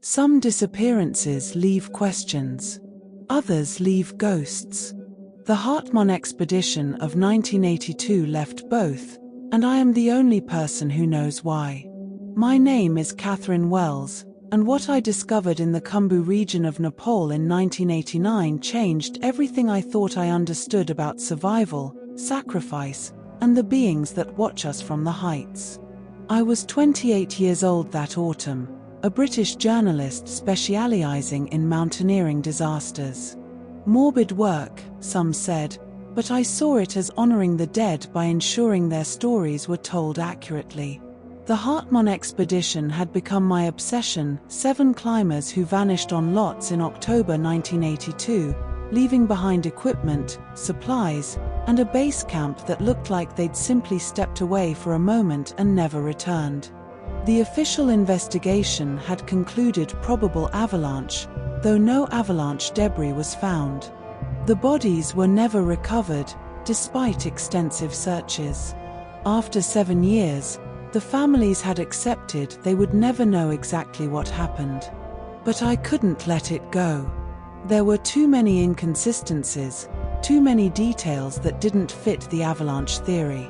Some disappearances leave questions. Others leave ghosts. The Hartmann expedition of 1982 left both, and I am the only person who knows why. My name is Catherine Wells, and what I discovered in the Khumbu region of Nepal in 1989 changed everything I thought I understood about survival, sacrifice, and the beings that watch us from the heights. I was 28 years old that autumn, a British journalist specializing in mountaineering disasters. Morbid work, some said, but I saw it as honoring the dead by ensuring their stories were told accurately. The Hartmann expedition had become my obsession. 7 climbers who vanished on lots in October 1982, leaving behind equipment, supplies, and a base camp that looked like they'd simply stepped away for a moment and never returned. The official investigation had concluded probable avalanche, though no avalanche debris was found. The bodies were never recovered, despite extensive searches. After 7 years, the families had accepted they would never know exactly what happened. But I couldn't let it go. There were too many inconsistencies, too many details that didn't fit the avalanche theory.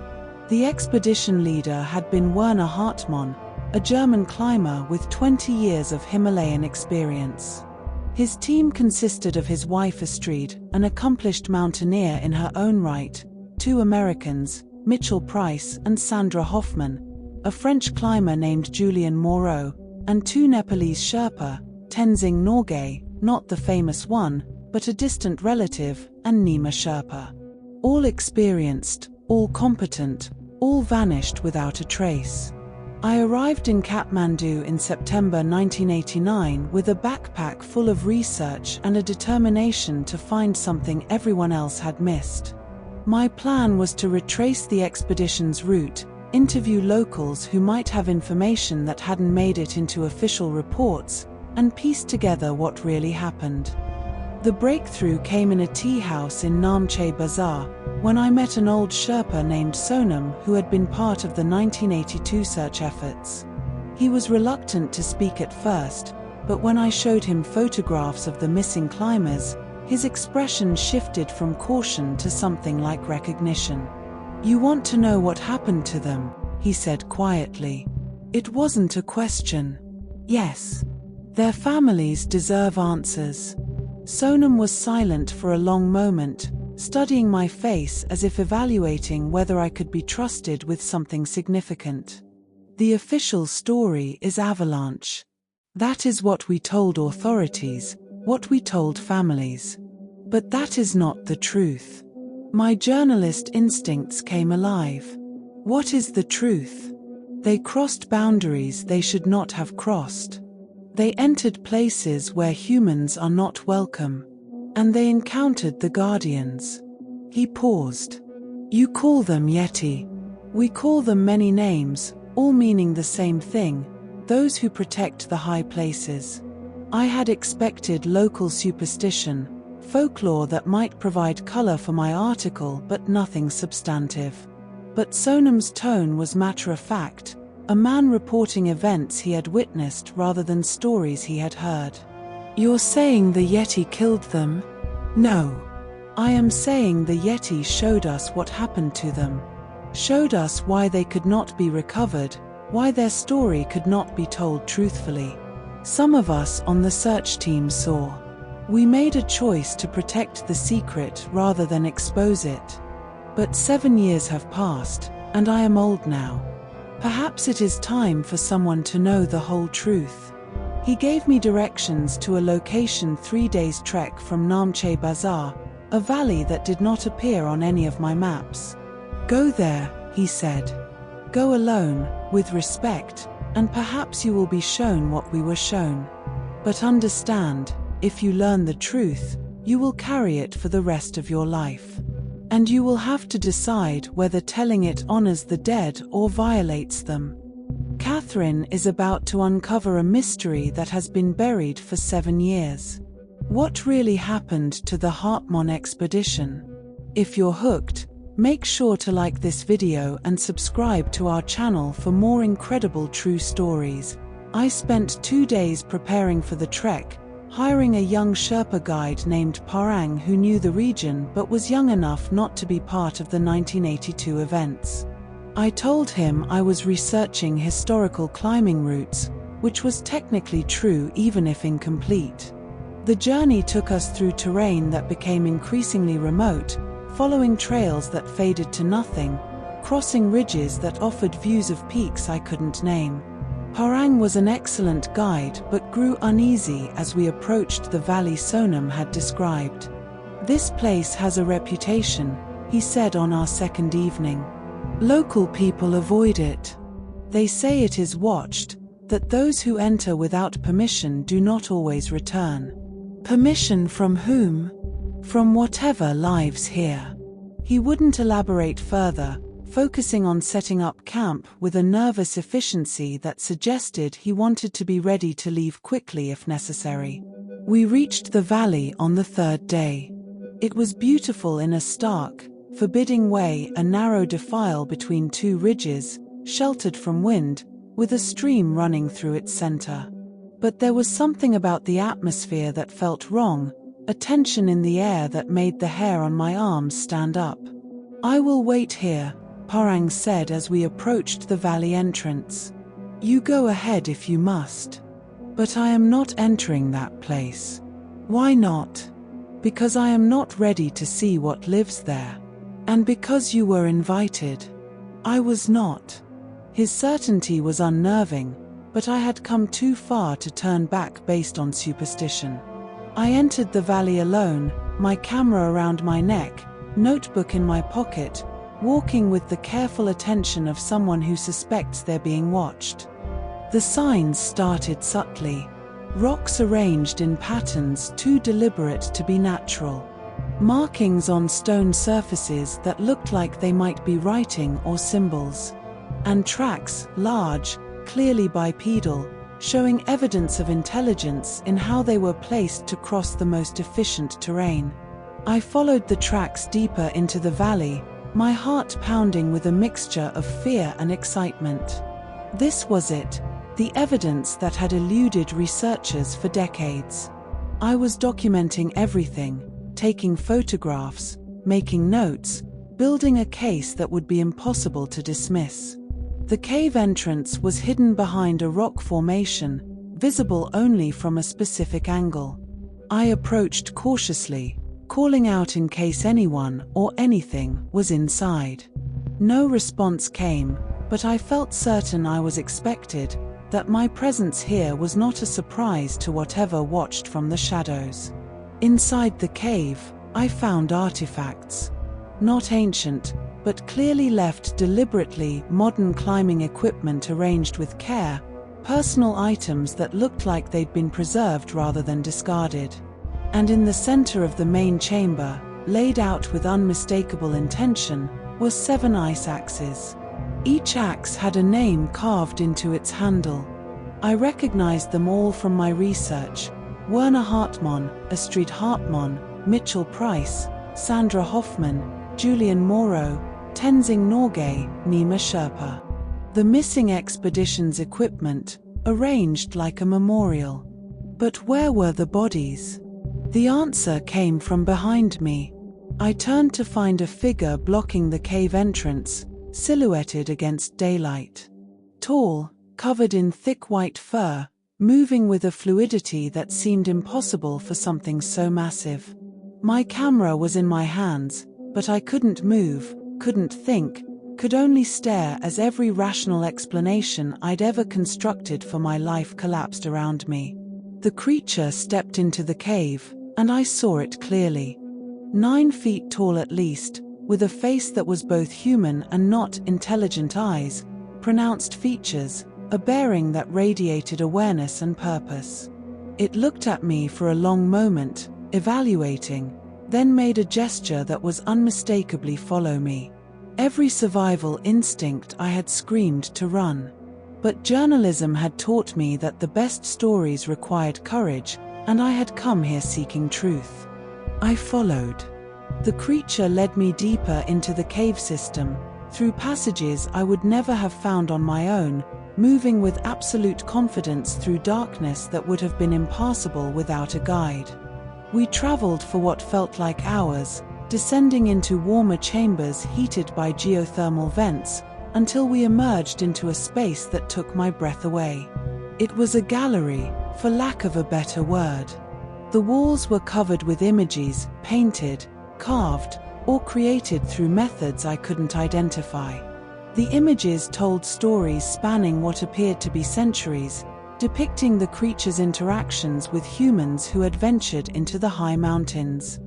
The expedition leader had been Werner Hartmann, a German climber with 20 years of Himalayan experience. His team consisted of his wife Astrid, an accomplished mountaineer in her own right, 2 Americans, Mitchell Price and Sandra Hoffman, a French climber named Julien Moreau, and 2 Nepalese Sherpa, Tenzing Norgay, not the famous one, but a distant relative, and Nima Sherpa. All experienced, all competent, all vanished without a trace. I arrived in Kathmandu in September 1989 with a backpack full of research and a determination to find something everyone else had missed. My plan was to retrace the expedition's route, interview locals who might have information that hadn't made it into official reports, and piece together what really happened. The breakthrough came in a tea house in Namche Bazaar, when I met an old Sherpa named Sonam who had been part of the 1982 search efforts. He was reluctant to speak at first, but when I showed him photographs of the missing climbers, his expression shifted from caution to something like recognition. "You want to know what happened to them," he said quietly. It wasn't a question. Yes. Their families deserve answers. Sonam was silent for a long moment, studying my face as if evaluating whether I could be trusted with something significant. "The official story is avalanche. That is what we told authorities, what we told families. But that is not the truth." My journalist instincts came alive. What is the truth? They crossed boundaries they should not have crossed. They entered places where humans are not welcome. And they encountered the guardians. He paused. "You call them Yeti. We call them many names, all meaning the same thing, those who protect the high places." I had expected local superstition, folklore that might provide color for my article, but nothing substantive. But Sonam's tone was matter-of-fact, a man reporting events he had witnessed rather than stories he had heard. "You're saying the Yeti killed them?" "No. I am saying the Yeti showed us what happened to them. Showed us why they could not be recovered, why their story could not be told truthfully. Some of us on the search team saw. We made a choice to protect the secret rather than expose it. But 7 years have passed, and I am old now. Perhaps it is time for someone to know the whole truth." He gave me directions to a location 3 days trek from Namche Bazaar, a valley that did not appear on any of my maps. "Go there," he said. "Go alone, with respect, and perhaps you will be shown what we were shown. But understand, if you learn the truth, you will carry it for the rest of your life. And you will have to decide whether telling it honors the dead or violates them." Catherine is about to uncover a mystery that has been buried for 7 years. What really happened to the Hartmann expedition? If you're hooked, make sure to like this video and subscribe to our channel for more incredible true stories. I spent 2 days preparing for the trek, hiring a young Sherpa guide named Parang who knew the region but was young enough not to be part of the 1982 events. I told him I was researching historical climbing routes, which was technically true even if incomplete. The journey took us through terrain that became increasingly remote, following trails that faded to nothing, crossing ridges that offered views of peaks I couldn't name. Parang was an excellent guide but grew uneasy as we approached the valley Sonam had described. "This place has a reputation," he said on our second evening. "Local people avoid it. They say it is watched, that those who enter without permission do not always return." Permission from whom? From whatever lives here. He wouldn't elaborate further, focusing on setting up camp with a nervous efficiency that suggested he wanted to be ready to leave quickly if necessary. We reached the valley on the third day. It was beautiful in a stark, forbidding way, a narrow defile between two ridges, sheltered from wind, with a stream running through its center. But there was something about the atmosphere that felt wrong, a tension in the air that made the hair on my arms stand up. "I will wait here," Parang said as we approached the valley entrance. "You go ahead if you must. But I am not entering that place." "Why not?" "Because I am not ready to see what lives there. And because you were invited." "I was not." His certainty was unnerving, but I had come too far to turn back based on superstition. I entered the valley alone, my camera around my neck, notebook in my pocket, walking with the careful attention of someone who suspects they're being watched. The signs started subtly. Rocks arranged in patterns too deliberate to be natural. Markings on stone surfaces that looked like they might be writing or symbols. And tracks, large, clearly bipedal, showing evidence of intelligence in how they were placed to cross the most efficient terrain. I followed the tracks deeper into the valley, my heart pounding with a mixture of fear and excitement. This was it, the evidence that had eluded researchers for decades. I was documenting everything, taking photographs, making notes, building a case that would be impossible to dismiss. The cave entrance was hidden behind a rock formation, visible only from a specific angle. I approached cautiously, calling out in case anyone or anything was inside. No response came, but I felt certain I was expected, that my presence here was not a surprise to whatever watched from the shadows. Inside the cave, I found artifacts. Not ancient, but clearly left deliberately, modern climbing equipment arranged with care, personal items that looked like they'd been preserved rather than discarded. And in the center of the main chamber, laid out with unmistakable intention, were 7 ice axes. Each axe had a name carved into its handle. I recognized them all from my research: Werner Hartmann, Astrid Hartmann, Mitchell Price, Sandra Hoffman, Julian Moreau, Tenzing Norgay, Nima Sherpa. The missing expedition's equipment, arranged like a memorial. But where were the bodies? The answer came from behind me. I turned to find a figure blocking the cave entrance, silhouetted against daylight. Tall, covered in thick white fur, moving with a fluidity that seemed impossible for something so massive. My camera was in my hands, but I couldn't move, couldn't think, could only stare as every rational explanation I'd ever constructed for my life collapsed around me. The creature stepped into the cave, and I saw it clearly. 9 feet tall at least, with a face that was both human and not, intelligent eyes, pronounced features, a bearing that radiated awareness and purpose. It looked at me for a long moment, evaluating, then made a gesture that was unmistakably "follow me." Every survival instinct I had screamed to run. But journalism had taught me that the best stories required courage, and I had come here seeking truth. I followed. The creature led me deeper into the cave system, through passages I would never have found on my own, moving with absolute confidence through darkness that would have been impassable without a guide. We traveled for what felt like hours, descending into warmer chambers heated by geothermal vents, until we emerged into a space that took my breath away. It was a gallery, for lack of a better word. The walls were covered with images, painted, carved, or created through methods I couldn't identify. The images told stories spanning what appeared to be centuries, depicting the creatures' interactions with humans who had ventured into the high mountains.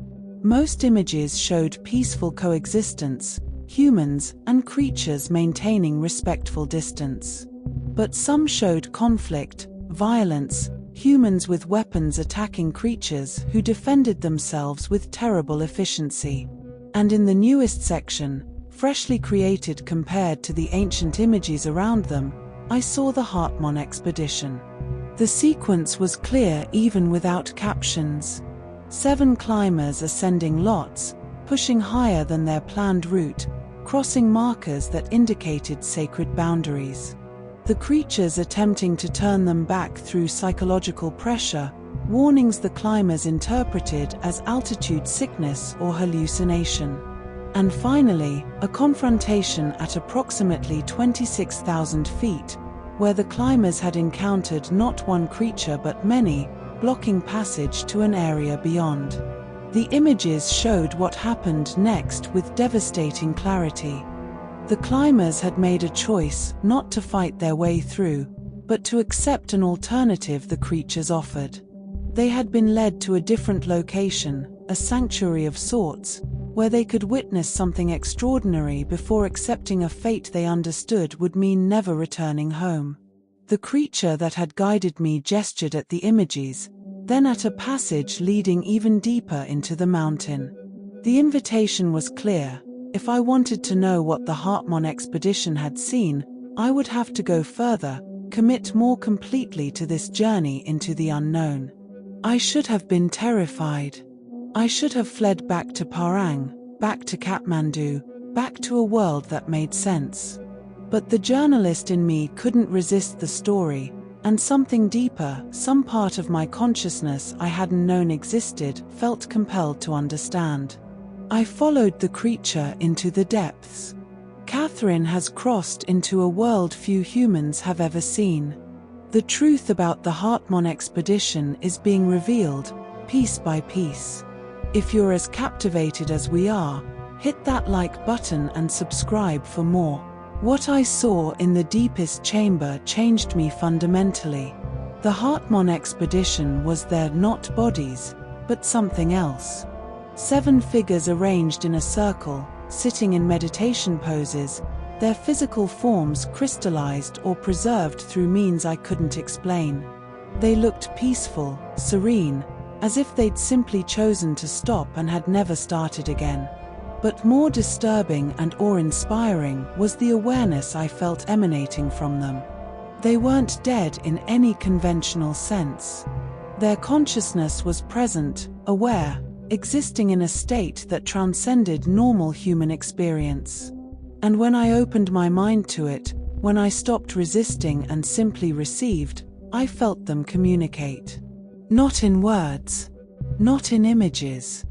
Most images showed peaceful coexistence, humans and creatures maintaining respectful distance. But some showed conflict, violence, humans with weapons attacking creatures who defended themselves with terrible efficiency. And in the newest section, freshly created compared to the ancient images around them, I saw the Hartmann expedition. The sequence was clear even without captions. 7 climbers ascending lots, pushing higher than their planned route, crossing markers that indicated sacred boundaries. The creatures attempting to turn them back through psychological pressure, warnings the climbers interpreted as altitude sickness or hallucination. And finally, a confrontation at approximately 26,000 feet, where the climbers had encountered not one creature but many, blocking passage to an area beyond. The images showed what happened next with devastating clarity. The climbers had made a choice not to fight their way through, but to accept an alternative the creatures offered. They had been led to a different location, a sanctuary of sorts, where they could witness something extraordinary before accepting a fate they understood would mean never returning home. The creature that had guided me gestured at the images, then at a passage leading even deeper into the mountain. The invitation was clear. If I wanted to know what the Hartmann expedition had seen, I would have to go further, commit more completely to this journey into the unknown. I should have been terrified. I should have fled back to Parang, back to Kathmandu, back to a world that made sense. But the journalist in me couldn't resist the story, and something deeper, some part of my consciousness I hadn't known existed, felt compelled to understand. I followed the creature into the depths. Catherine has crossed into a world few humans have ever seen. The truth about the Hartmann expedition is being revealed, piece by piece. If you're as captivated as we are, hit that like button and subscribe for more. What I saw in the deepest chamber changed me fundamentally. The Hartmann expedition was their not bodies, but something else. 7 figures arranged in a circle, sitting in meditation poses, their physical forms crystallized or preserved through means I couldn't explain. They looked peaceful, serene, as if they'd simply chosen to stop and had never started again. But more disturbing and awe-inspiring was the awareness I felt emanating from them. They weren't dead in any conventional sense. Their consciousness was present, aware, existing in a state that transcended normal human experience. And when I opened my mind to it, when I stopped resisting and simply received, I felt them communicate. Not in words, not in images,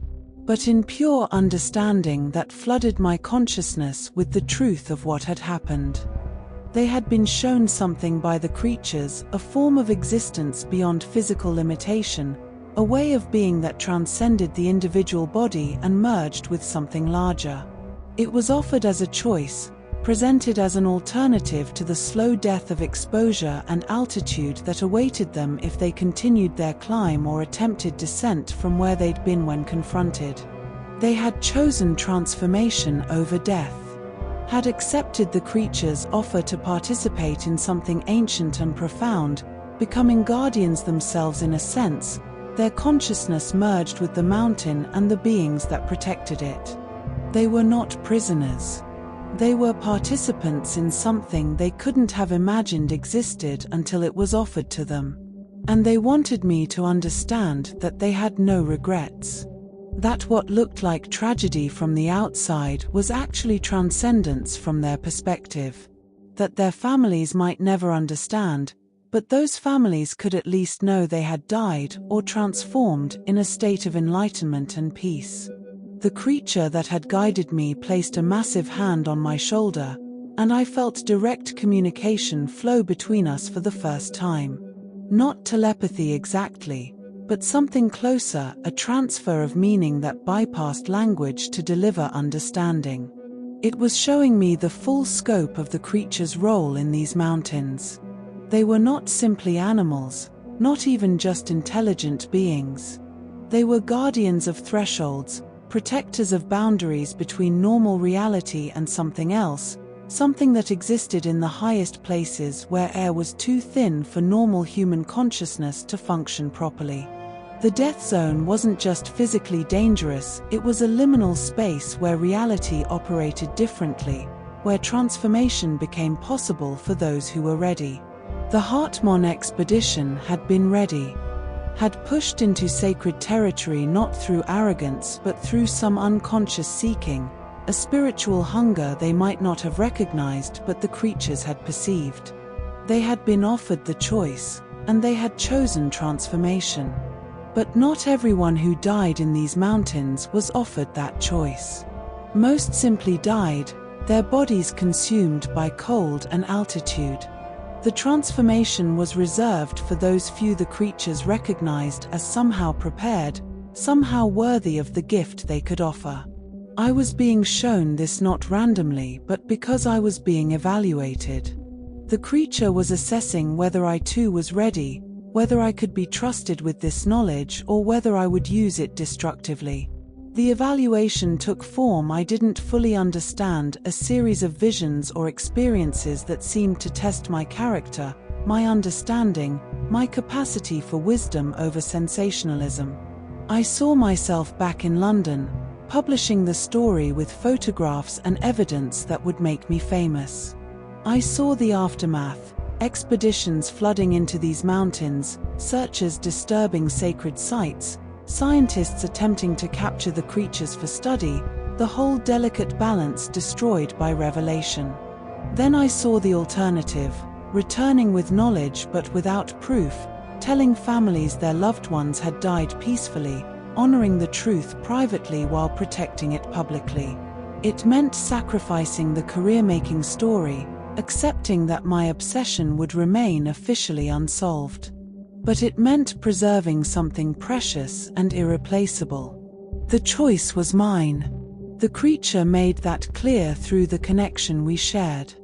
but in pure understanding that flooded my consciousness with the truth of what had happened. They had been shown something by the creatures, a form of existence beyond physical limitation, a way of being that transcended the individual body and merged with something larger. It was offered as a choice, presented as an alternative to the slow death of exposure and altitude that awaited them if they continued their climb or attempted descent from where they'd been when confronted. They had chosen transformation over death, had accepted the creature's offer to participate in something ancient and profound, becoming guardians themselves in a sense. Their consciousness merged with the mountain and the beings that protected it. They were not prisoners. They were participants in something they couldn't have imagined existed until it was offered to them. And they wanted me to understand that they had no regrets. That what looked like tragedy from the outside was actually transcendence from their perspective. That their families might never understand, but those families could at least know they had died or transformed in a state of enlightenment and peace. The creature that had guided me placed a massive hand on my shoulder, and I felt direct communication flow between us for the first time. Not telepathy exactly, but something closer, a transfer of meaning that bypassed language to deliver understanding. It was showing me the full scope of the creature's role in these mountains. They were not simply animals, not even just intelligent beings. They were guardians of thresholds, protectors of boundaries between normal reality and something else, something that existed in the highest places where air was too thin for normal human consciousness to function properly. The death zone wasn't just physically dangerous, it was a liminal space where reality operated differently, where transformation became possible for those who were ready. The Hartmann expedition had been ready, had pushed into sacred territory not through arrogance but through some unconscious seeking, a spiritual hunger they might not have recognized but the creatures had perceived. They had been offered the choice, and they had chosen transformation. But not everyone who died in these mountains was offered that choice. Most simply died, their bodies consumed by cold and altitude. The transformation was reserved for those few the creatures recognized as somehow prepared, somehow worthy of the gift they could offer. I was being shown this not randomly but because I was being evaluated. The creature was assessing whether I too was ready, whether I could be trusted with this knowledge or whether I would use it destructively. The evaluation took form I didn't fully understand, a series of visions or experiences that seemed to test my character, my understanding, my capacity for wisdom over sensationalism. I saw myself back in London, publishing the story with photographs and evidence that would make me famous. I saw the aftermath, expeditions flooding into these mountains, searchers disturbing sacred sites, scientists attempting to capture the creatures for study, the whole delicate balance destroyed by revelation. Then I saw the alternative, returning with knowledge but without proof, telling families their loved ones had died peacefully, honoring the truth privately while protecting it publicly. It meant sacrificing the career-making story, accepting that my obsession would remain officially unsolved. But it meant preserving something precious and irreplaceable. The choice was mine. The creature made that clear through the connection we shared.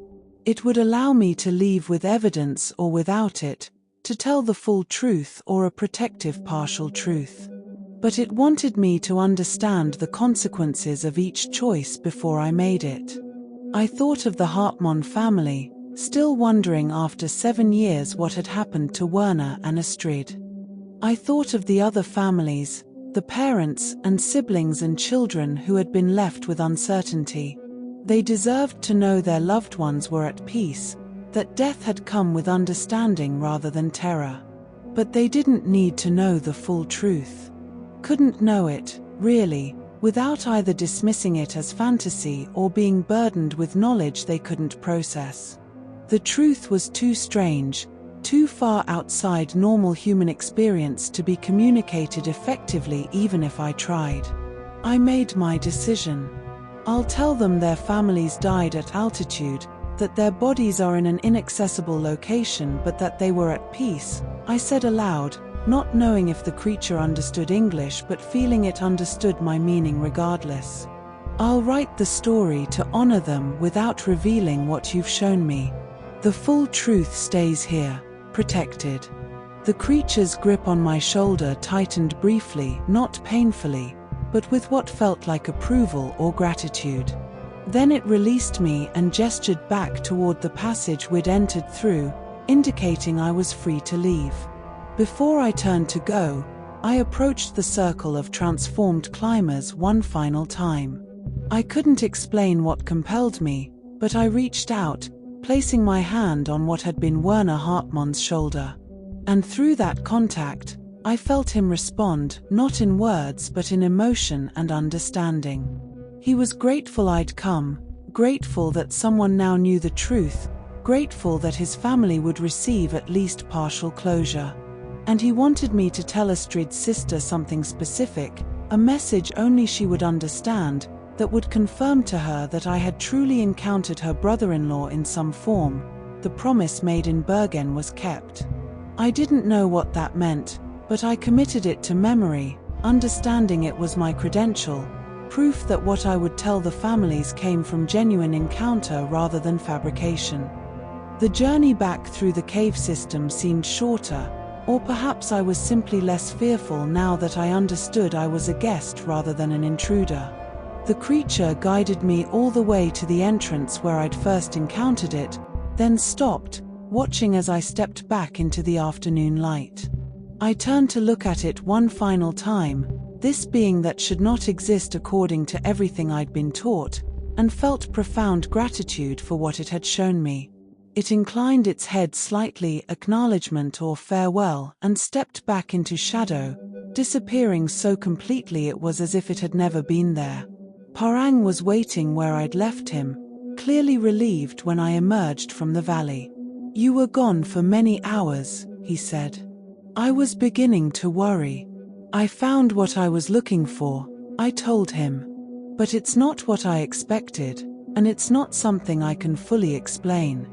It would allow me to leave with evidence or without it, to tell the full truth or a protective partial truth. But it wanted me to understand the consequences of each choice before I made it. I thought of the Hartmann family, still wondering after 7 years what had happened to Werner and Astrid. I thought of the other families, the parents and siblings and children who had been left with uncertainty. They deserved to know their loved ones were at peace, that death had come with understanding rather than terror. But they didn't need to know the full truth. Couldn't know it, really, without either dismissing it as fantasy or being burdened with knowledge they couldn't process. The truth was too strange, too far outside normal human experience to be communicated effectively even if I tried. I made my decision. I'll tell them their families died at altitude, that their bodies are in an inaccessible location but that they were at peace, I said aloud, not knowing if the creature understood English but feeling it understood my meaning regardless. I'll write the story to honor them without revealing what you've shown me. The full truth stays here, protected. The creature's grip on my shoulder tightened briefly, not painfully, but with what felt like approval or gratitude. Then it released me and gestured back toward the passage we'd entered through, indicating I was free to leave. Before I turned to go, I approached the circle of transformed climbers one final time. I couldn't explain what compelled me, but I reached out, placing my hand on what had been Werner Hartmann's shoulder. And through that contact, I felt him respond, not in words but in emotion and understanding. He was grateful I'd come, grateful that someone now knew the truth, grateful that his family would receive at least partial closure. And he wanted me to tell Astrid's sister something specific, a message only she would understand, that would confirm to her that I had truly encountered her brother-in-law in some form. The promise made in Bergen was kept. I didn't know what that meant, but I committed it to memory, understanding it was my credential, proof that what I would tell the families came from genuine encounter rather than fabrication. The journey back through the cave system seemed shorter, or perhaps I was simply less fearful now that I understood I was a guest rather than an intruder. The creature guided me all the way to the entrance where I'd first encountered it, then stopped, watching as I stepped back into the afternoon light. I turned to look at it one final time, this being that should not exist according to everything I'd been taught, and felt profound gratitude for what it had shown me. It inclined its head slightly, acknowledgement or farewell, and stepped back into shadow, disappearing so completely it was as if it had never been there. Parang was waiting where I'd left him, clearly relieved when I emerged from the valley. "You were gone for many hours," he said. I was beginning to worry. "I found what I was looking for," I told him. "But it's not what I expected, and it's not something I can fully explain."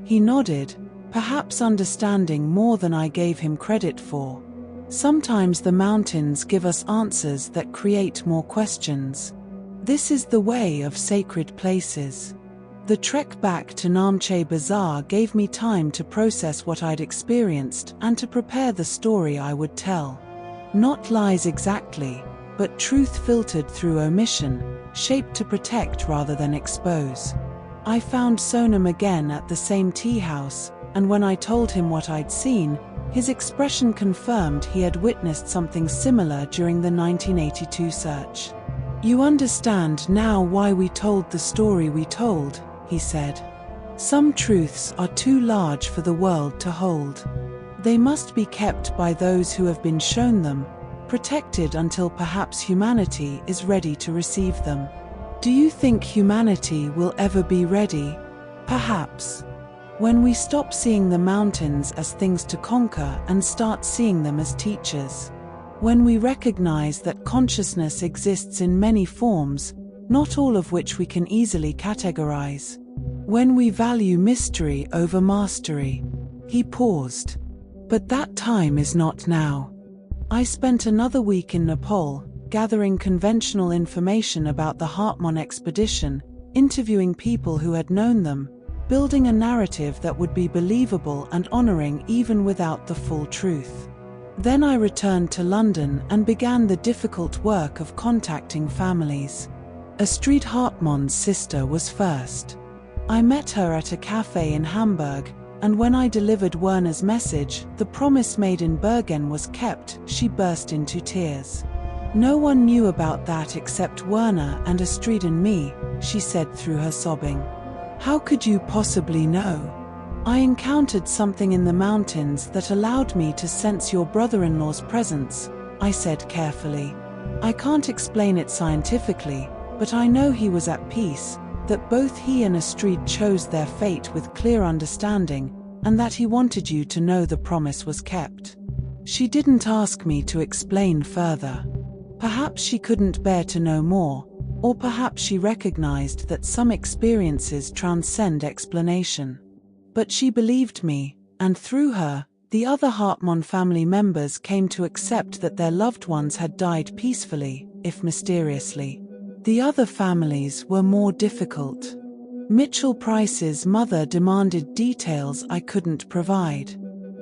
He nodded, perhaps understanding more than I gave him credit for. Sometimes the mountains give us answers that create more questions. This is the way of sacred places. The trek back to Namche Bazaar gave me time to process what I'd experienced and to prepare the story I would tell. Not lies exactly, but truth filtered through omission, shaped to protect rather than expose. I found Sonam again at the same tea house, and when I told him what I'd seen, his expression confirmed he had witnessed something similar during the 1982 search. "You understand now why we told the story we told," he said. "Some truths are too large for the world to hold. They must be kept by those who have been shown them, protected until perhaps humanity is ready to receive them." Do you think humanity will ever be ready? Perhaps. When we stop seeing the mountains as things to conquer and start seeing them as teachers. When we recognize that consciousness exists in many forms, not all of which we can easily categorize. When we value mystery over mastery. He paused. But that time is not now. I spent another week in Nepal, gathering conventional information about the Hartmann expedition, interviewing people who had known them, building a narrative that would be believable and honoring even without the full truth. Then I returned to London and began the difficult work of contacting families. Astrid Hartmann's sister was first. I met her at a cafe in Hamburg, and when I delivered Werner's message, the promise made in Bergen was kept, she burst into tears. "No one knew about that except Werner and Astrid and me," she said through her sobbing. "How could you possibly know? I encountered something in the mountains that allowed me to sense your brother-in-law's presence," I said carefully. "I can't explain it scientifically, but I know he was at peace, that both he and Astrid chose their fate with clear understanding, and that he wanted you to know the promise was kept." She didn't ask me to explain further. Perhaps she couldn't bear to know more, or perhaps she recognized that some experiences transcend explanation. But she believed me, and through her, the other Hartmann family members came to accept that their loved ones had died peacefully, if mysteriously. The other families were more difficult. Mitchell Price's mother demanded details I couldn't provide.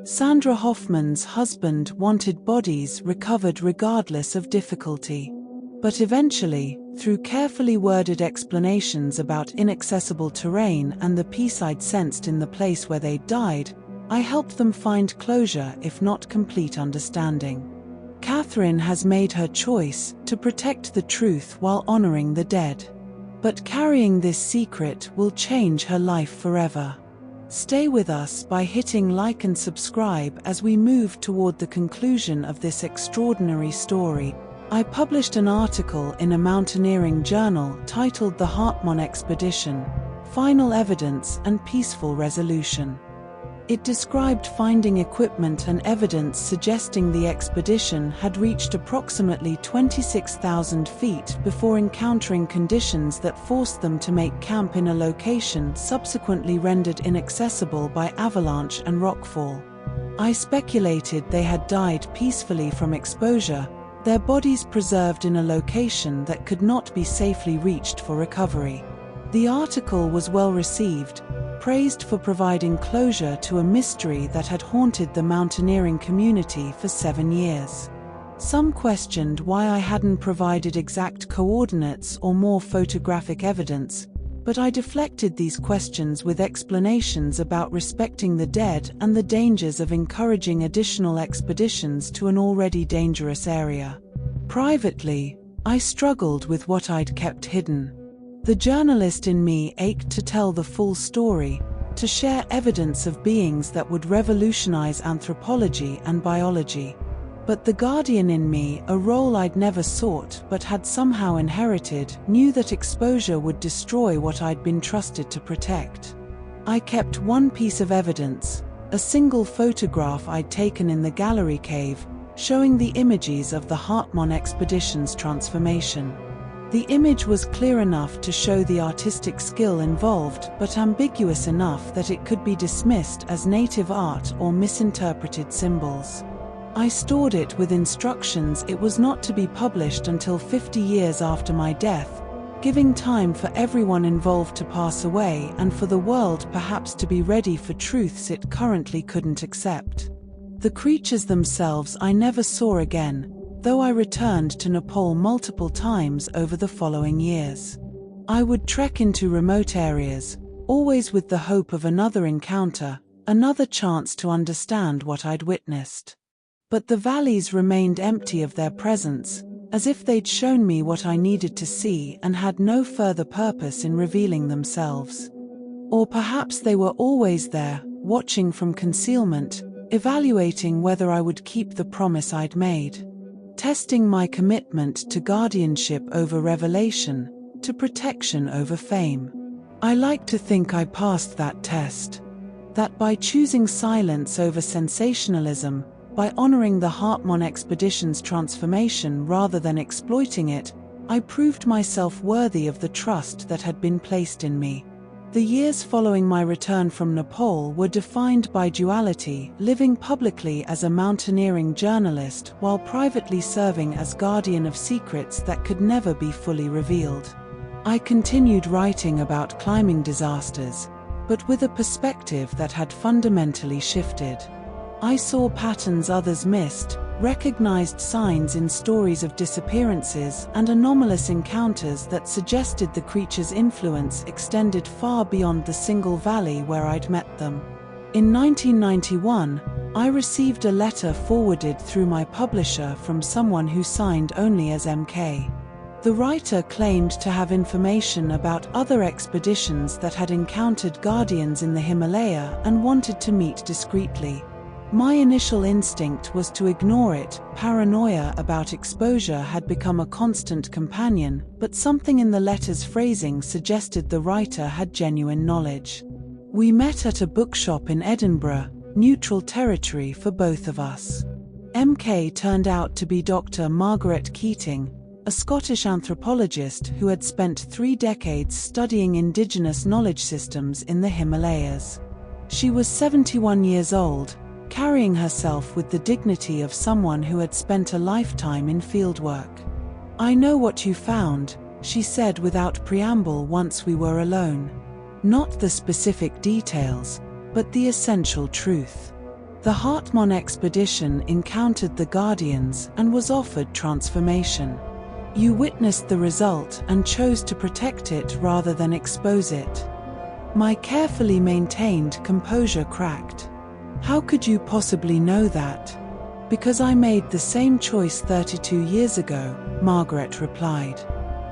Sandra Hoffman's husband wanted bodies recovered regardless of difficulty. But eventually, through carefully worded explanations about inaccessible terrain and the peace I'd sensed in the place where they'd died, I helped them find closure if not complete understanding. Catherine has made her choice to protect the truth while honoring the dead. But carrying this secret will change her life forever. Stay with us by hitting like and subscribe as we move toward the conclusion of this extraordinary story. I published an article in a mountaineering journal titled The Hartmann Expedition: Final Evidence and Peaceful Resolution. It described finding equipment and evidence suggesting the expedition had reached approximately 26,000 feet before encountering conditions that forced them to make camp in a location subsequently rendered inaccessible by avalanche and rockfall. I speculated they had died peacefully from exposure, their bodies preserved in a location that could not be safely reached for recovery. The article was well received, praised for providing closure to a mystery that had haunted the mountaineering community for 7 years. Some questioned why I hadn't provided exact coordinates or more photographic evidence, but I deflected these questions with explanations about respecting the dead and the dangers of encouraging additional expeditions to an already dangerous area. Privately, I struggled with what I'd kept hidden. The journalist in me ached to tell the full story, to share evidence of beings that would revolutionize anthropology and biology. But the guardian in me, a role I'd never sought but had somehow inherited, knew that exposure would destroy what I'd been trusted to protect. I kept one piece of evidence, a single photograph I'd taken in the gallery cave, showing the images of the Hartmann expedition's transformation. The image was clear enough to show the artistic skill involved, but ambiguous enough that it could be dismissed as native art or misinterpreted symbols. I stored it with instructions it was not to be published until 50 years after my death, giving time for everyone involved to pass away and for the world perhaps to be ready for truths it currently couldn't accept. The creatures themselves I never saw again, though I returned to Nepal multiple times over the following years. I would trek into remote areas, always with the hope of another encounter, another chance to understand what I'd witnessed. But the valleys remained empty of their presence, as if they'd shown me what I needed to see and had no further purpose in revealing themselves. Or perhaps they were always there, watching from concealment, evaluating whether I would keep the promise I'd made. Testing my commitment to guardianship over revelation, to protection over fame. I like to think I passed that test. That by choosing silence over sensationalism, by honoring the Hartmann expedition's transformation rather than exploiting it, I proved myself worthy of the trust that had been placed in me. The years following my return from Nepal were defined by duality, living publicly as a mountaineering journalist while privately serving as guardian of secrets that could never be fully revealed. I continued writing about climbing disasters, but with a perspective that had fundamentally shifted. I saw patterns others missed, recognized signs in stories of disappearances and anomalous encounters that suggested the creature's influence extended far beyond the single valley where I'd met them. In 1991, I received a letter forwarded through my publisher from someone who signed only as MK. The writer claimed to have information about other expeditions that had encountered guardians in the Himalaya and wanted to meet discreetly. My initial instinct was to ignore it. Paranoia about exposure had become a constant companion, but something in the letter's phrasing suggested the writer had genuine knowledge. We met at a bookshop in Edinburgh, neutral territory for both of us. MK turned out to be Dr. Margaret Keating, a Scottish anthropologist who had spent 3 decades studying indigenous knowledge systems in the Himalayas. She was 71 years old, carrying herself with the dignity of someone who had spent a lifetime in fieldwork. "I know what you found," she said without preamble once we were alone. Not the specific details, but the essential truth. The Hartmann expedition encountered the Guardians and was offered transformation. You witnessed the result and chose to protect it rather than expose it. My carefully maintained composure cracked. "How could you possibly know that?" "Because I made the same choice 32 years ago," Margaret replied.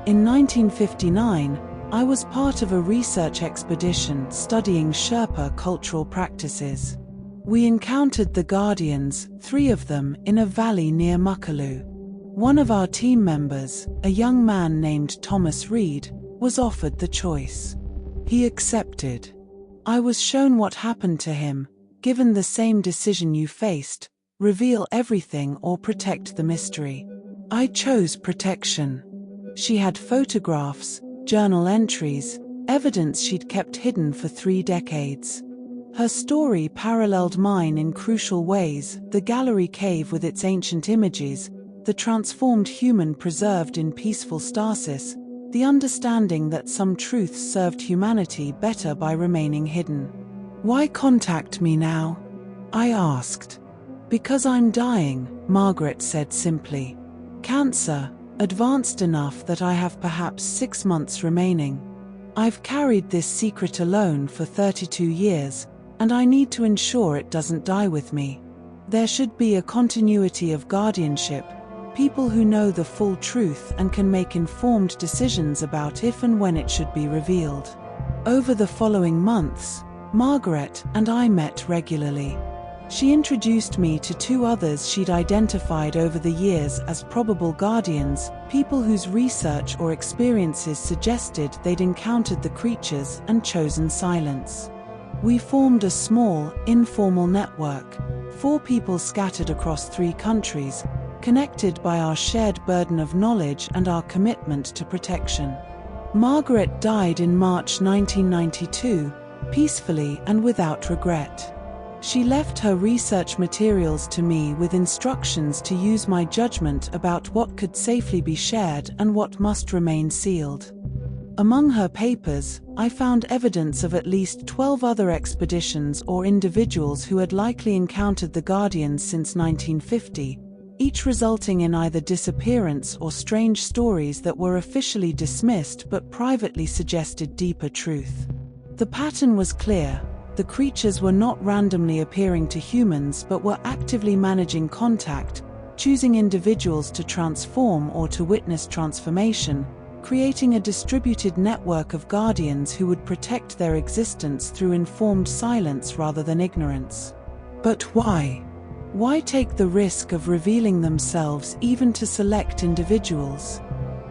"In 1959, I was part of a research expedition studying Sherpa cultural practices. We encountered the Guardians, 3 of them, in a valley near Mukalu. One of our team members, a young man named Thomas Reed, was offered the choice. He accepted. I was shown what happened to him, given the same decision you faced: reveal everything or protect the mystery. I chose protection. She had photographs, journal entries, evidence she'd kept hidden for 3 decades. Her story paralleled mine in crucial ways: the gallery cave with its ancient images, the transformed human preserved in peaceful stasis, the understanding that some truths served humanity better by remaining hidden. "Why contact me now?" I asked. "Because I'm dying," Margaret said simply. "Cancer, advanced enough that I have perhaps 6 months remaining. I've carried this secret alone for 32 years, and I need to ensure it doesn't die with me. There should be a continuity of guardianship, people who know the full truth and can make informed decisions about if and when it should be revealed." Over the following months, Margaret and I met regularly. She introduced me to 2 others she'd identified over the years as probable guardians, people whose research or experiences suggested they'd encountered the creatures and chosen silence. We formed a small, informal network, 4 people scattered across 3 countries, connected by our shared burden of knowledge and our commitment to protection. Margaret died in March 1992, peacefully and without regret. She left her research materials to me with instructions to use my judgment about what could safely be shared and what must remain sealed. Among her papers, I found evidence of at least 12 other expeditions or individuals who had likely encountered the Guardians since 1950, each resulting in either disappearance or strange stories that were officially dismissed but privately suggested deeper truth. The pattern was clear. The creatures were not randomly appearing to humans but were actively managing contact, choosing individuals to transform or to witness transformation, creating a distributed network of guardians who would protect their existence through informed silence rather than ignorance. But why? Why take the risk of revealing themselves even to select individuals?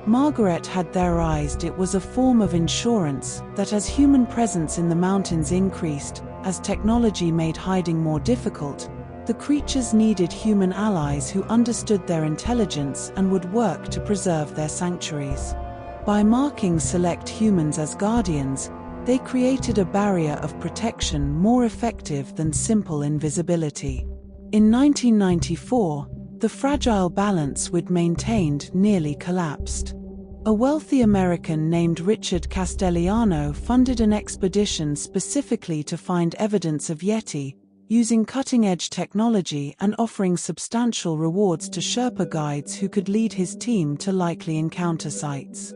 Margaret had theorized it was a form of insurance, that as human presence in the mountains increased, as technology made hiding more difficult, the creatures needed human allies who understood their intelligence and would work to preserve their sanctuaries. By marking select humans as guardians, they created a barrier of protection more effective than simple invisibility. In 1994, the fragile balance we'd maintained nearly collapsed. A wealthy American named Richard Castellano funded an expedition specifically to find evidence of Yeti, using cutting-edge technology and offering substantial rewards to Sherpa guides who could lead his team to likely encounter sites.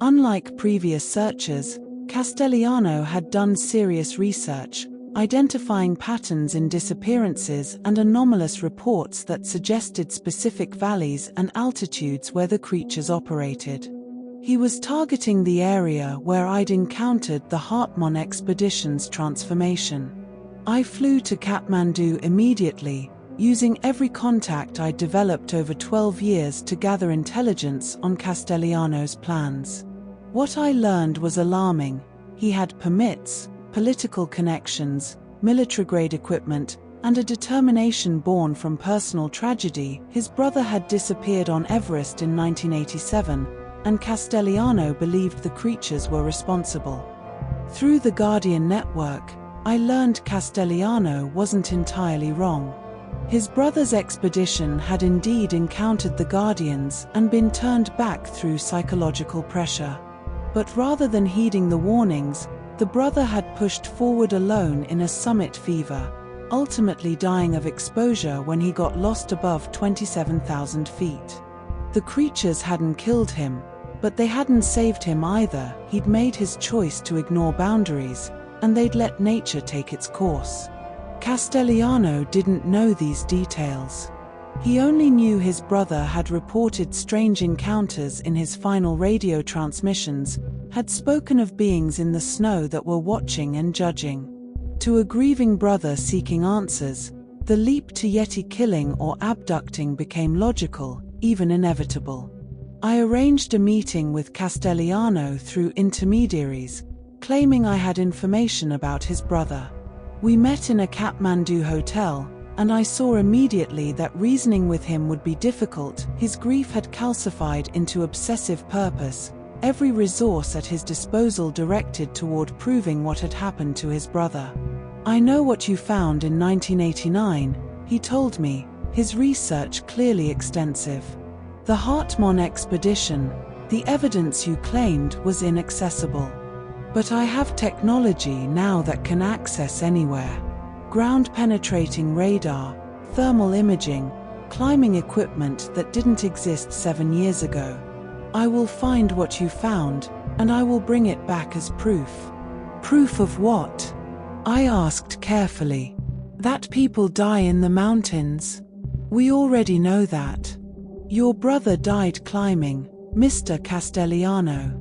Unlike previous searchers, Castellano had done serious research, identifying patterns in disappearances and anomalous reports that suggested specific valleys and altitudes where the creatures operated. He was targeting the area where I'd encountered the Hartmann expedition's transformation. I flew to Kathmandu immediately, using every contact I'd developed over 12 years to gather intelligence on Castellano's plans. What I learned was alarming. He had permits, political connections, military-grade equipment, and a determination born from personal tragedy. His brother had disappeared on Everest in 1987, and Castellano believed the creatures were responsible. Through the Guardian network, I learned Castellano wasn't entirely wrong. His brother's expedition had indeed encountered the Guardians and been turned back through psychological pressure. But rather than heeding the warnings, the brother had pushed forward alone in a summit fever, ultimately dying of exposure when he got lost above 27,000 feet. The creatures hadn't killed him, but they hadn't saved him either. He'd made his choice to ignore boundaries, and they'd let nature take its course. Castellano didn't know these details. He only knew his brother had reported strange encounters in his final radio transmissions, had spoken of beings in the snow that were watching and judging. To a grieving brother seeking answers, the leap to Yeti killing or abducting became logical, even inevitable. I arranged a meeting with Castelliano through intermediaries, claiming I had information about his brother. We met in a Kathmandu hotel, and I saw immediately that reasoning with him would be difficult. His grief had calcified into obsessive purpose, every resource at his disposal directed toward proving what had happened to his brother. "I know what you found in 1989, he told me, his research clearly extensive. The Hartmann expedition, the evidence you claimed was inaccessible. But I have technology now that can access anywhere. Ground-penetrating radar, thermal imaging, climbing equipment that didn't exist 7 years ago. I will find what you found, and I will bring it back as proof." "Proof of what?" I asked carefully. "That people die in the mountains. We already know that. Your brother died climbing, Mr. Castelliano.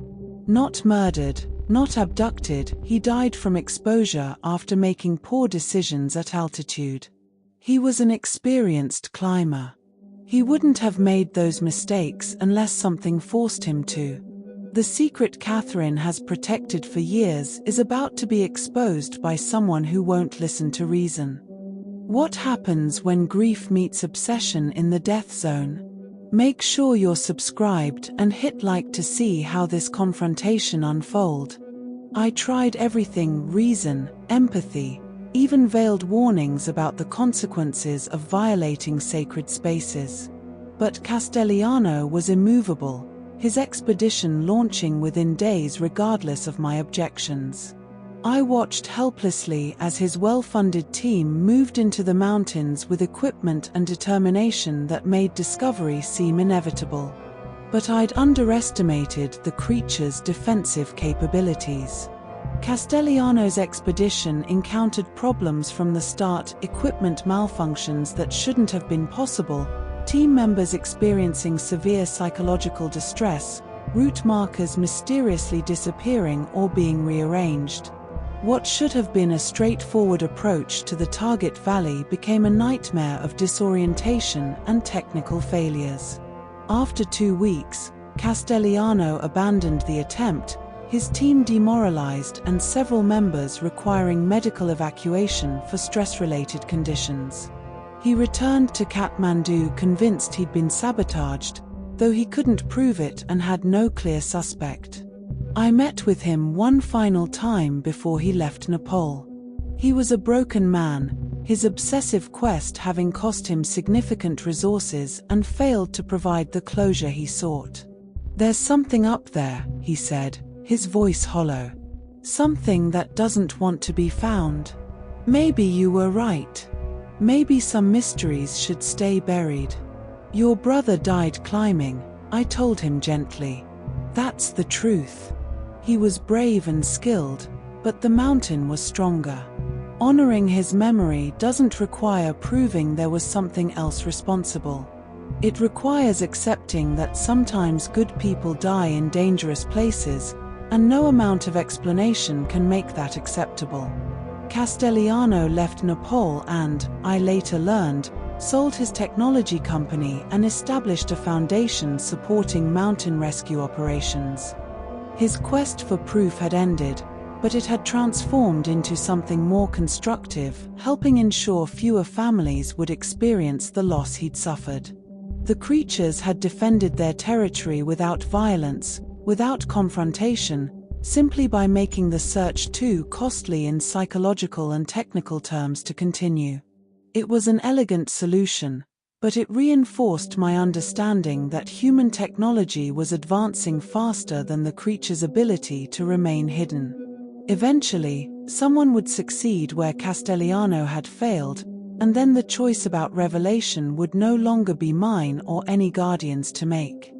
Not murdered, not abducted, he died from exposure after making poor decisions at altitude. He was an experienced climber. He wouldn't have made those mistakes unless something forced him to. The secret Catherine has protected for years is about to be exposed by someone who won't listen to reason." What happens when grief meets obsession in the death zone? Make sure you're subscribed and hit like to see how this confrontation unfolds. I tried everything: reason, empathy, even veiled warnings about the consequences of violating sacred spaces. But Castelliano was immovable, his expedition launching within days regardless of my objections. I watched helplessly as his well-funded team moved into the mountains with equipment and determination that made discovery seem inevitable. But I'd underestimated the creature's defensive capabilities. Castelliano's expedition encountered problems from the start: equipment malfunctions that shouldn't have been possible, team members experiencing severe psychological distress, route markers mysteriously disappearing or being rearranged. What should have been a straightforward approach to the target valley became a nightmare of disorientation and technical failures. After 2 weeks, Castelliano abandoned the attempt, his team demoralized and several members requiring medical evacuation for stress-related conditions. He returned to Kathmandu convinced he'd been sabotaged, though he couldn't prove it and had no clear suspect. I met with him one final time before he left Nepal. He was a broken man, his obsessive quest having cost him significant resources and failed to provide the closure he sought. "There's something up there," he said, his voice hollow. "Something that doesn't want to be found. Maybe you were right. Maybe some mysteries should stay buried. Your brother died climbing," I told him gently. "That's the truth. He was brave and skilled, but the mountain was stronger. Honoring his memory doesn't require proving there was something else responsible. It requires accepting that sometimes good people die in dangerous places, and no amount of explanation can make that acceptable." Castelliano left Nepal and, I later learned, sold his technology company and established a foundation supporting mountain rescue operations. His quest for proof had ended, but it had transformed into something more constructive, helping ensure fewer families would experience the loss he'd suffered. The creatures had defended their territory without violence, without confrontation, simply by making the search too costly in psychological and technical terms to continue. It was an elegant solution, but it reinforced my understanding that human technology was advancing faster than the creature's ability to remain hidden. Eventually, someone would succeed where Castelliano had failed, and then the choice about revelation would no longer be mine or any guardian's to make.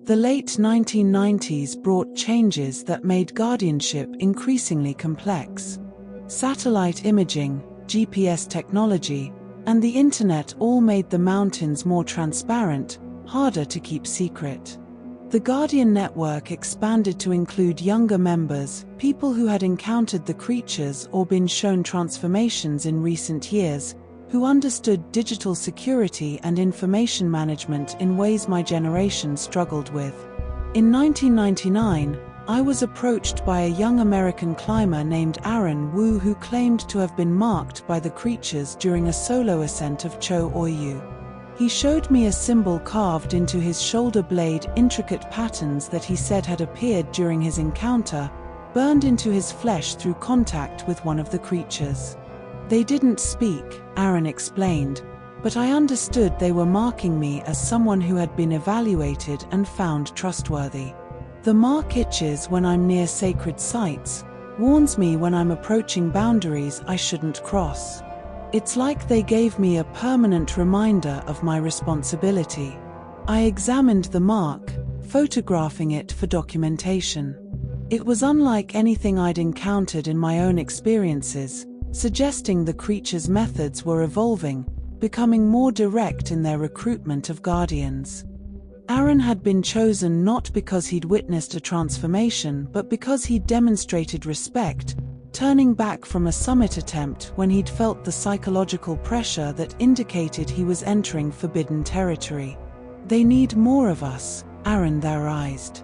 The late 1990s brought changes that made guardianship increasingly complex. Satellite imaging, GPS technology, and the internet all made the mountains more transparent, harder to keep secret. The Guardian network expanded to include younger members, people who had encountered the creatures or been shown transformations in recent years, who understood digital security and information management in ways my generation struggled with. In 1999, I was approached by a young American climber named Aaron Wu who claimed to have been marked by the creatures during a solo ascent of Cho Oyu. He showed me a symbol carved into his shoulder blade, intricate patterns that he said had appeared during his encounter, burned into his flesh through contact with one of the creatures. They didn't speak, Aaron explained, but I understood they were marking me as someone who had been evaluated and found trustworthy. The mark itches when I'm near sacred sites, warns me when I'm approaching boundaries I shouldn't cross. It's like they gave me a permanent reminder of my responsibility. I examined the mark, photographing it for documentation. It was unlike anything I'd encountered in my own experiences, suggesting the creature's methods were evolving, becoming more direct in their recruitment of guardians. Aaron had been chosen not because he'd witnessed a transformation but because he'd demonstrated respect, turning back from a summit attempt when he'd felt the psychological pressure that indicated he was entering forbidden territory. They need more of us, Aaron theorized.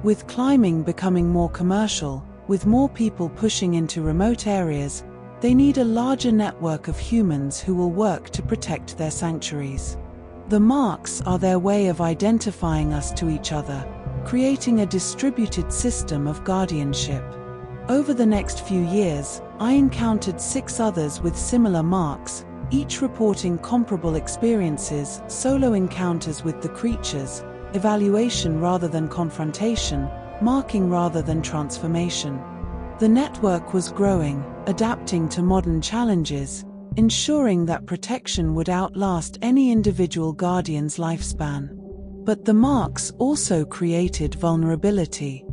With climbing becoming more commercial, with more people pushing into remote areas, they need a larger network of humans who will work to protect their sanctuaries. The marks are their way of identifying us to each other, creating a distributed system of guardianship. Over the next few years, I encountered 6 others with similar marks, each reporting comparable experiences: solo encounters with the creatures, evaluation rather than confrontation, marking rather than transformation. The network was growing, adapting to modern challenges, ensuring that protection would outlast any individual guardian's lifespan. But the marks also created vulnerability.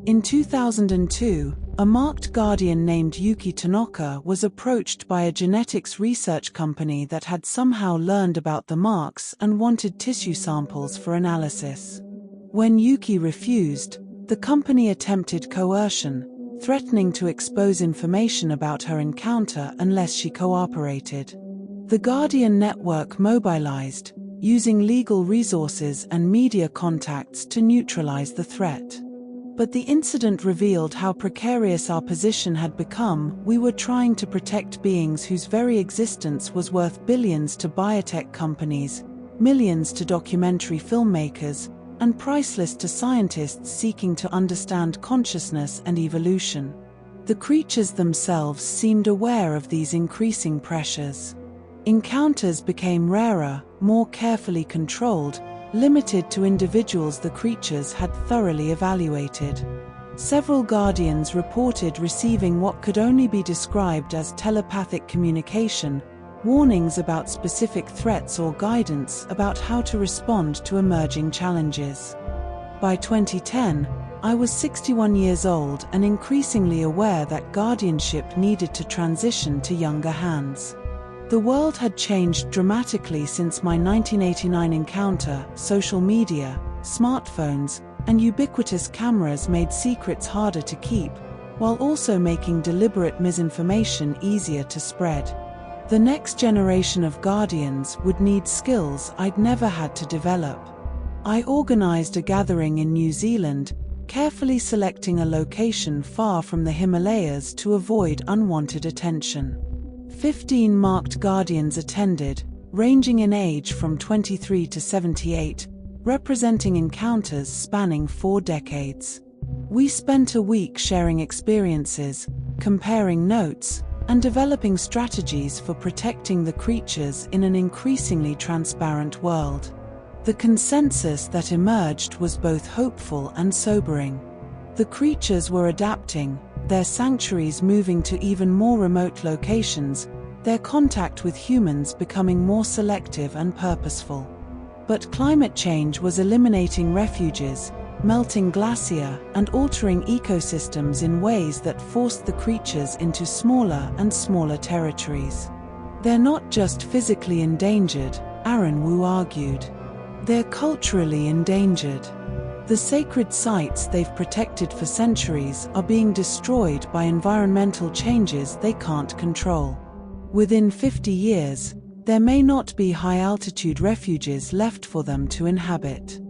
In 2002, a marked guardian named Yuki Tanaka was approached by a genetics research company that had somehow learned about the marks and wanted tissue samples for analysis. When Yuki refused, the company attempted coercion, threatening to expose information about her encounter unless she cooperated. The Guardian network mobilized, using legal resources and media contacts to neutralize the threat. But the incident revealed how precarious our position had become. We were trying to protect beings whose very existence was worth billions to biotech companies, millions to documentary filmmakers, and priceless to scientists seeking to understand consciousness and evolution. The creatures themselves seemed aware of these increasing pressures. Encounters became rarer, more carefully controlled, limited to individuals the creatures had thoroughly evaluated. Several guardians reported receiving what could only be described as telepathic communication, warnings about specific threats or guidance about how to respond to emerging challenges. By 2010, I was 61 years old and increasingly aware that guardianship needed to transition to younger hands. The world had changed dramatically since my 1989 encounter. Social media, smartphones, and ubiquitous cameras made secrets harder to keep, while also making deliberate misinformation easier to spread. The next generation of guardians would need skills I'd never had to develop. I organized a gathering in New Zealand, carefully selecting a location far from the Himalayas to avoid unwanted attention. 15 marked guardians attended, ranging in age from 23 to 78, representing encounters spanning 4 decades. We spent a week sharing experiences, comparing notes, and developing strategies for protecting the creatures in an increasingly transparent world. The consensus that emerged was both hopeful and sobering. The creatures were adapting, their sanctuaries moving to even more remote locations, their contact with humans becoming more selective and purposeful. But climate change was eliminating refuges, melting glacier, and altering ecosystems in ways that forced the creatures into smaller and smaller territories. They're not just physically endangered, Aaron Wu argued. They're culturally endangered. The sacred sites they've protected for centuries are being destroyed by environmental changes they can't control. Within 50 years, there may not be high-altitude refuges left for them to inhabit.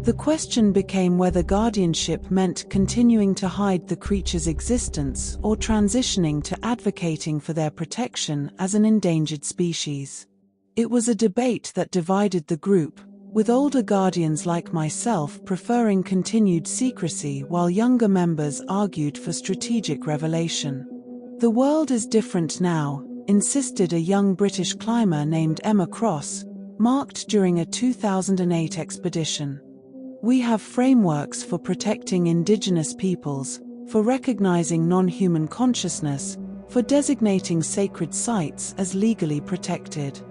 The question became whether guardianship meant continuing to hide the creature's existence or transitioning to advocating for their protection as an endangered species. It was a debate that divided the group, with older guardians like myself preferring continued secrecy while younger members argued for strategic revelation. "The world is different now," insisted a young British climber named Emma Cross, marked during a 2008 expedition. "We have frameworks for protecting indigenous peoples, for recognizing non-human consciousness, for designating sacred sites as legally protected.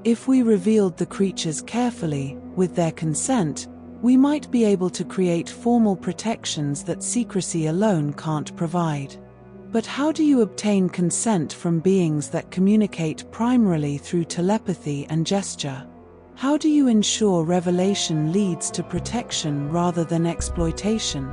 If we revealed the creatures carefully, with their consent, we might be able to create formal protections that secrecy alone can't provide. But how do you obtain consent from beings that communicate primarily through telepathy and gesture? How do you ensure revelation leads to protection rather than exploitation?"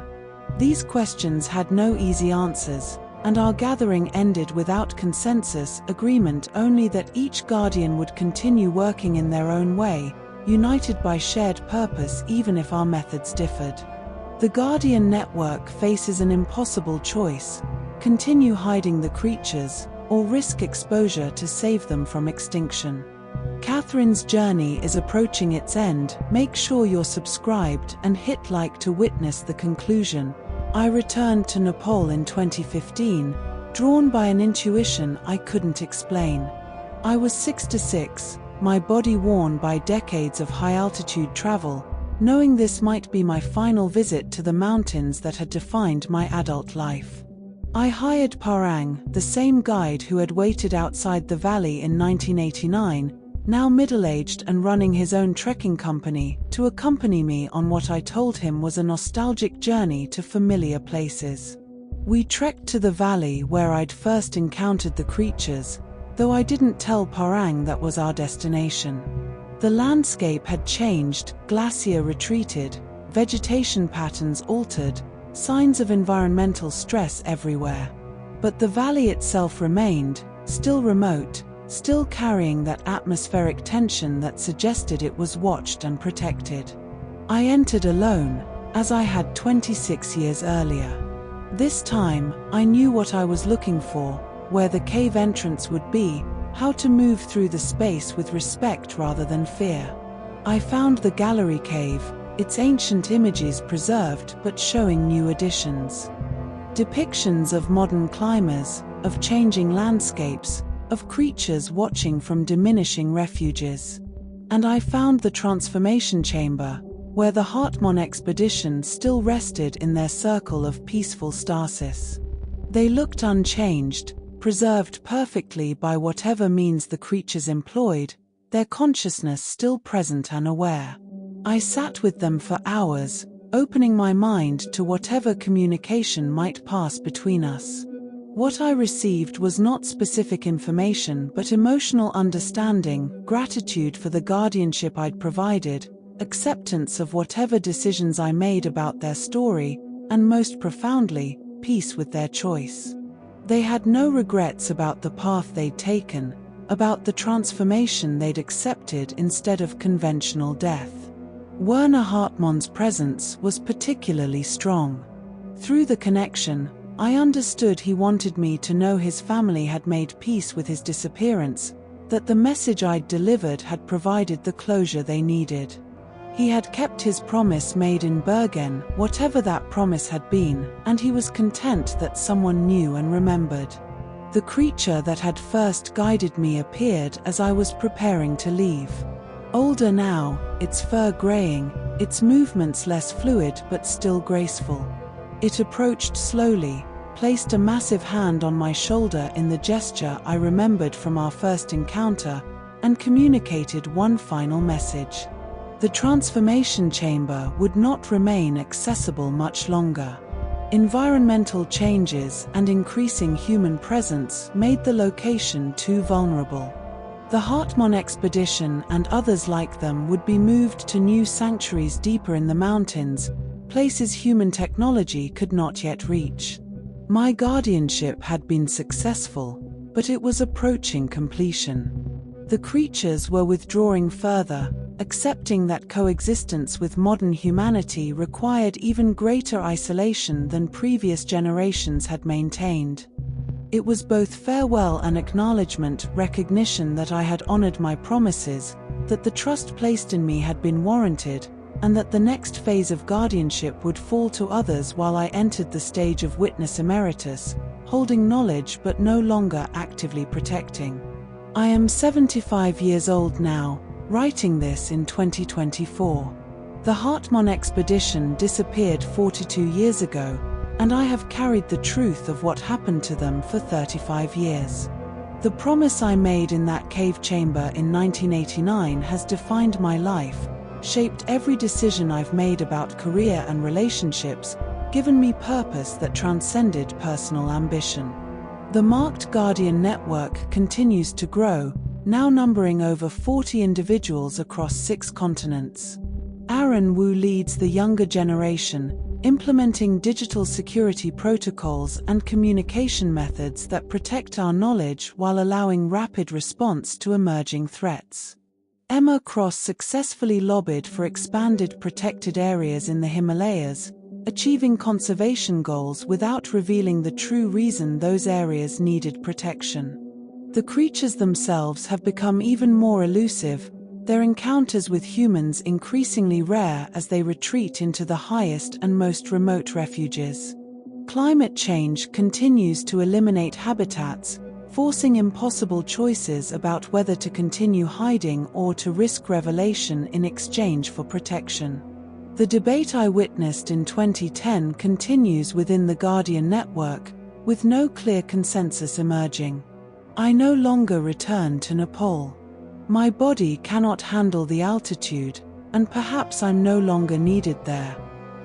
These questions had no easy answers, and our gathering ended without consensus agreement, only that each guardian would continue working in their own way, united by shared purpose even if our methods differed. The Guardian Network faces an impossible choice: continue hiding the creatures, or risk exposure to save them from extinction. Catherine's journey is approaching its end. Make sure you're subscribed and hit like to witness the conclusion. I returned to Nepal in 2015, drawn by an intuition I couldn't explain. I was 66, my body worn by decades of high-altitude travel, knowing this might be my final visit to the mountains that had defined my adult life. I hired Parang, the same guide who had waited outside the valley in 1989, now middle-aged and running his own trekking company, to accompany me on what I told him was a nostalgic journey to familiar places. We trekked to the valley where I'd first encountered the creatures, though I didn't tell Parang that was our destination. The landscape had changed, glacier retreated, vegetation patterns altered, signs of environmental stress everywhere. But the valley itself remained, still remote, still carrying that atmospheric tension that suggested it was watched and protected. I entered alone, as I had 26 years earlier. This time, I knew what I was looking for, where the cave entrance would be, how to move through the space with respect rather than fear. I found the gallery cave, its ancient images preserved but showing new additions. Depictions of modern climbers, of changing landscapes, of creatures watching from diminishing refuges. And I found the transformation chamber, where the Hartmann expedition still rested in their circle of peaceful stasis. They looked unchanged, preserved perfectly by whatever means the creatures employed, their consciousness still present and aware. I sat with them for hours, opening my mind to whatever communication might pass between us. What I received was not specific information but emotional understanding, gratitude for the guardianship I'd provided, acceptance of whatever decisions I made about their story, and most profoundly, peace with their choice. They had no regrets about the path they'd taken, about the transformation they'd accepted instead of conventional death. Werner Hartmann's presence was particularly strong. Through the connection, I understood he wanted me to know his family had made peace with his disappearance, that the message I'd delivered had provided the closure they needed. He had kept his promise made in Bergen, whatever that promise had been, and he was content that someone knew and remembered. The creature that had first guided me appeared as I was preparing to leave. Older now, its fur graying, its movements less fluid but still graceful. It approached slowly, placed a massive hand on my shoulder in the gesture I remembered from our first encounter, and communicated one final message. The transformation chamber would not remain accessible much longer. Environmental changes and increasing human presence made the location too vulnerable. The Hartmann expedition and others like them would be moved to new sanctuaries deeper in the mountains, places human technology could not yet reach. My guardianship had been successful, but it was approaching completion. The creatures were withdrawing further, accepting that coexistence with modern humanity required even greater isolation than previous generations had maintained. It was both farewell and acknowledgement, recognition that I had honored my promises, that the trust placed in me had been warranted, and that the next phase of guardianship would fall to others while I entered the stage of witness emeritus, holding knowledge but no longer actively protecting. I am 75 years old now, writing this in 2024. The Hartmann expedition disappeared 42 years ago, and I have carried the truth of what happened to them for 35 years. The promise I made in that cave chamber in 1989 has defined my life, shaped every decision I've made about career and relationships, given me purpose that transcended personal ambition. The Marked Guardian network continues to grow, now numbering over 40 individuals across 6 continents. Aaron Wu leads the younger generation, implementing digital security protocols and communication methods that protect our knowledge while allowing rapid response to emerging threats. Emma Cross successfully lobbied for expanded protected areas in the Himalayas, achieving conservation goals without revealing the true reason those areas needed protection. The creatures themselves have become even more elusive, their encounters with humans increasingly rare as they retreat into the highest and most remote refuges. Climate change continues to eliminate habitats, forcing impossible choices about whether to continue hiding or to risk revelation in exchange for protection. The debate I witnessed in 2010 continues within the Guardian network, with no clear consensus emerging. I no longer return to Nepal. My body cannot handle the altitude, and perhaps I'm no longer needed there.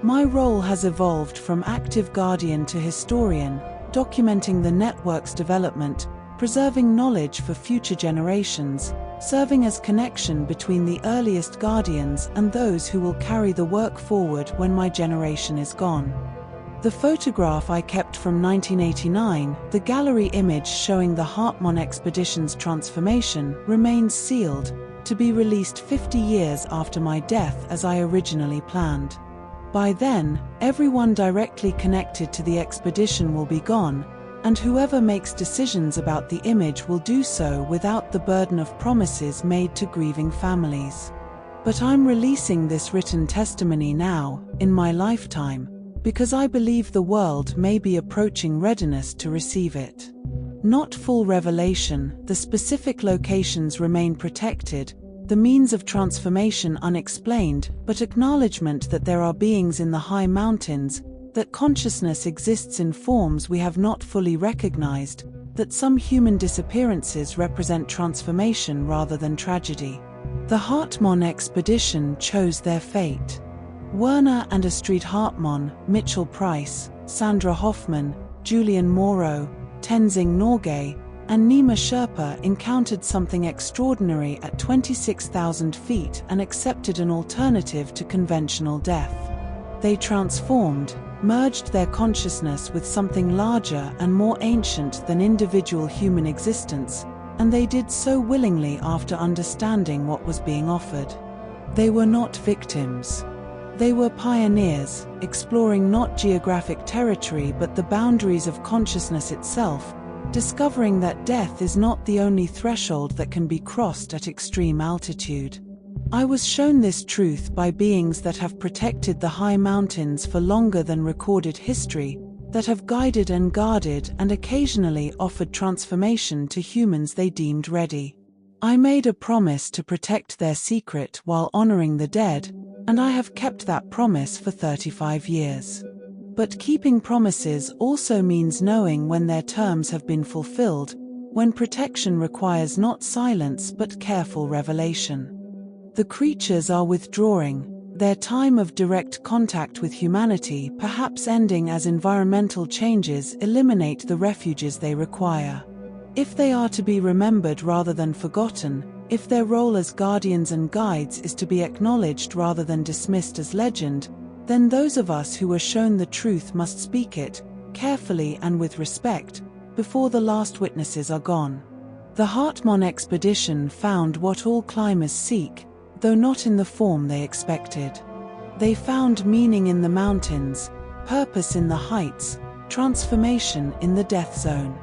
My role has evolved from active guardian to historian, documenting the network's development, preserving knowledge for future generations, serving as connection between the earliest guardians and those who will carry the work forward when my generation is gone. The photograph I kept from 1989, the gallery image showing the Hartmann expedition's transformation, remains sealed, to be released 50 years after my death as I originally planned. By then, everyone directly connected to the expedition will be gone, and whoever makes decisions about the image will do so without the burden of promises made to grieving families. But I'm releasing this written testimony now, in my lifetime, because I believe the world may be approaching readiness to receive it. Not full revelation, the specific locations remain protected, the means of transformation unexplained, but acknowledgement that there are beings in the high mountains, that consciousness exists in forms we have not fully recognized, that some human disappearances represent transformation rather than tragedy. The Hartmann expedition chose their fate. Werner and Astrid Hartmann, Mitchell Price, Sandra Hoffman, Julian Morrow, Tenzing Norgay, and Nima Sherpa encountered something extraordinary at 26,000 feet and accepted an alternative to conventional death. They transformed, merged their consciousness with something larger and more ancient than individual human existence, and they did so willingly after understanding what was being offered. They were not victims. They were pioneers, exploring not geographic territory but the boundaries of consciousness itself, discovering that death is not the only threshold that can be crossed at extreme altitude. I was shown this truth by beings that have protected the high mountains for longer than recorded history, that have guided and guarded and occasionally offered transformation to humans they deemed ready. I made a promise to protect their secret while honoring the dead, and I have kept that promise for 35 years. But keeping promises also means knowing when their terms have been fulfilled, when protection requires not silence but careful revelation. The creatures are withdrawing, their time of direct contact with humanity perhaps ending as environmental changes eliminate the refuges they require. If they are to be remembered rather than forgotten, if their role as guardians and guides is to be acknowledged rather than dismissed as legend, then those of us who are shown the truth must speak it, carefully and with respect, before the last witnesses are gone. The Hartmann expedition found what all climbers seek, though not in the form they expected. They found meaning in the mountains, purpose in the heights, transformation in the death zone.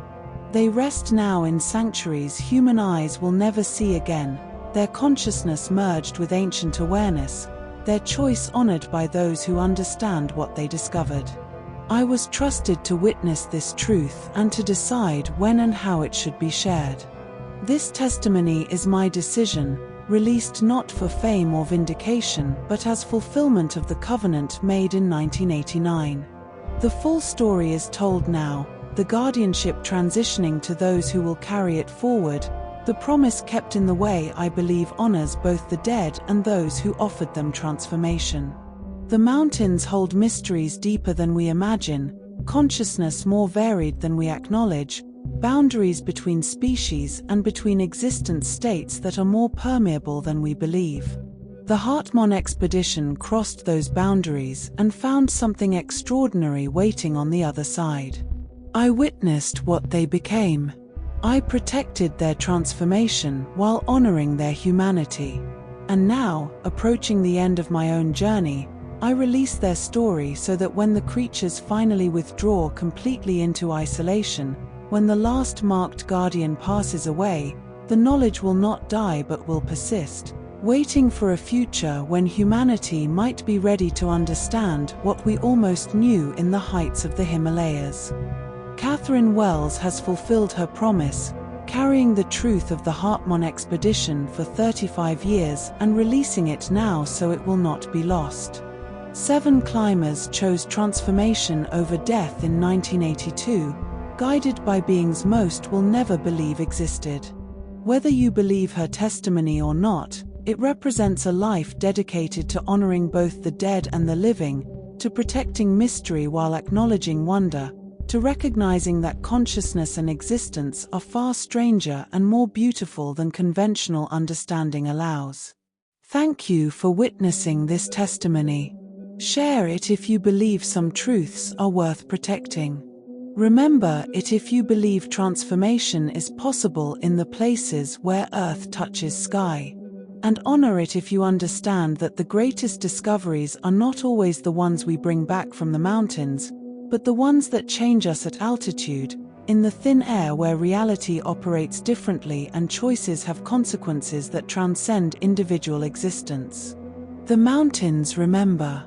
They rest now in sanctuaries human eyes will never see again, their consciousness merged with ancient awareness, their choice honored by those who understand what they discovered. I was trusted to witness this truth and to decide when and how it should be shared. This testimony is my decision, released not for fame or vindication but as fulfillment of the covenant made in 1989. The full story is told now, the guardianship transitioning to those who will carry it forward, the promise kept in the way I believe honors both the dead and those who offered them transformation. The mountains hold mysteries deeper than we imagine, consciousness more varied than we acknowledge, boundaries between species and between existence states that are more permeable than we believe. The Hartmann expedition crossed those boundaries and found something extraordinary waiting on the other side. I witnessed what they became. I protected their transformation while honoring their humanity. And now, approaching the end of my own journey, I release their story so that when the creatures finally withdraw completely into isolation, when the last marked guardian passes away, the knowledge will not die but will persist, waiting for a future when humanity might be ready to understand what we almost knew in the heights of the Himalayas. Catherine Wells has fulfilled her promise, carrying the truth of the Hartmann expedition for 35 years and releasing it now so it will not be lost. 7 climbers chose transformation over death in 1982, guided by beings most will never believe existed. Whether you believe her testimony or not, it represents a life dedicated to honoring both the dead and the living, to protecting mystery while acknowledging wonder, to recognizing that consciousness and existence are far stranger and more beautiful than conventional understanding allows. Thank you for witnessing this testimony. Share it if you believe some truths are worth protecting. Remember it if you believe transformation is possible in the places where earth touches sky. And honor it if you understand that the greatest discoveries are not always the ones we bring back from the mountains, but the ones that change us at altitude, in the thin air where reality operates differently and choices have consequences that transcend individual existence. The mountains remember.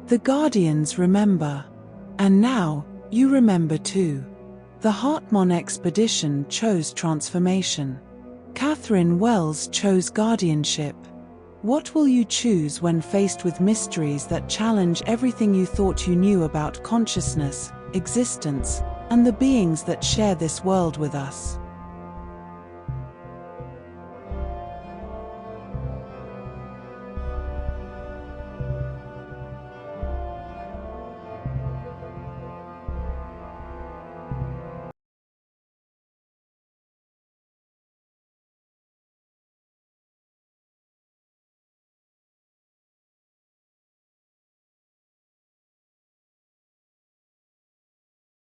The guardians remember. And now, you remember too. The Hartmann expedition chose transformation. Catherine Wells chose guardianship. What will you choose when faced with mysteries that challenge everything you thought you knew about consciousness, existence, and the beings that share this world with us?